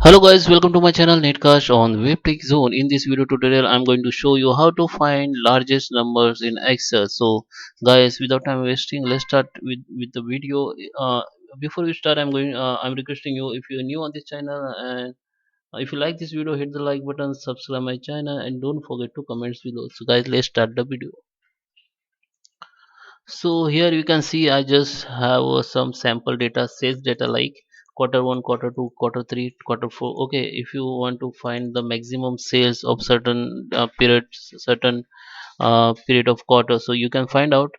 Hello guys, welcome to my channel NetCast on WebTech Zone. In this video tutorial, I'm going to show you how to find largest numbers in Excel. So guys, without time wasting, let's start with the video. Before we start, I'm requesting you, if you're new on this channel and if you like this video, hit the like button, subscribe my channel, and don't forget to comment below. So guys, let's start the video. So here you can see I just have some sample data, sales data like quarter 1, quarter 2, quarter 3, quarter 4. Okay, if you want to find the maximum sales of certain periods, certain period of quarter, so you can find out.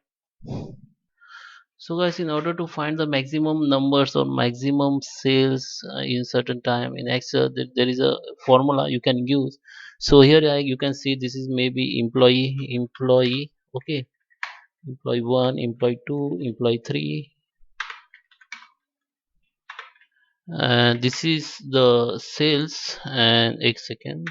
So guys, in order to find the maximum numbers or maximum sales in certain time in Excel, there is a formula you can use. So here you can see this is maybe employee. Okay, employee 1, employee 2, employee 3, and this is the sales. And a second,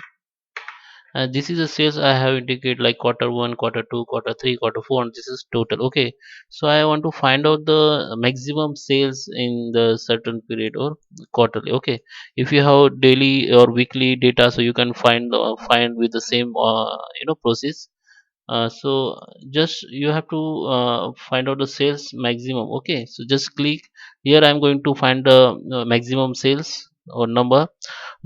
and this is the sales I have indicated like quarter 1, quarter 2, quarter 3, quarter 4, and this is total. Okay, so I want to find out the maximum sales in the certain period or quarterly. Okay, if you have daily or weekly data, so you can find with the same process. So just you have to find out the sales maximum. Okay, so just click here. I'm going to find the maximum sales or number.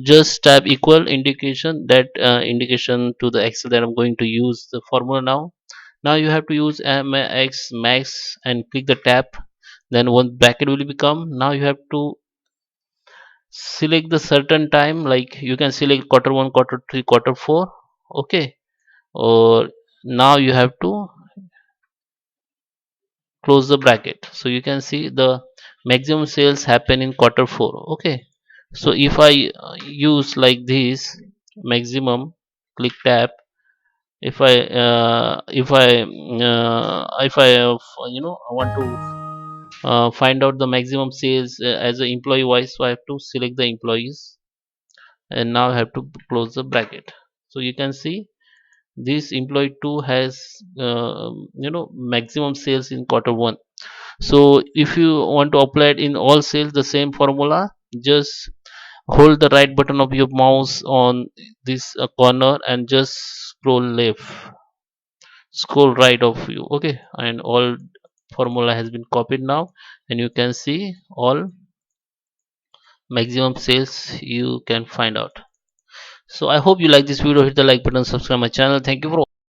Just type equal indication, that indication to the Excel that I'm going to use the formula. Now you have to use max max and click the tab. Then one bracket will become. Now you have to select the certain time, like you can select quarter 1, quarter 3, quarter 4. Okay, or now you have to close the bracket, so you can see the maximum sales happen in quarter 4. Okay, so if I use like this maximum, click tab. If I want to find out the maximum sales as an employee wise, so I have to select the employees, and now I have to close the bracket. So you can see this employee 2 has maximum sales in quarter 1. So if you want to apply it in all sales, the same formula, just hold the right button of your mouse on this corner and just scroll right of you. Okay, and all formula has been copied now, and you can see all maximum sales you can find out. So I hope you like this video. Hit the like button, subscribe my channel. Thank you for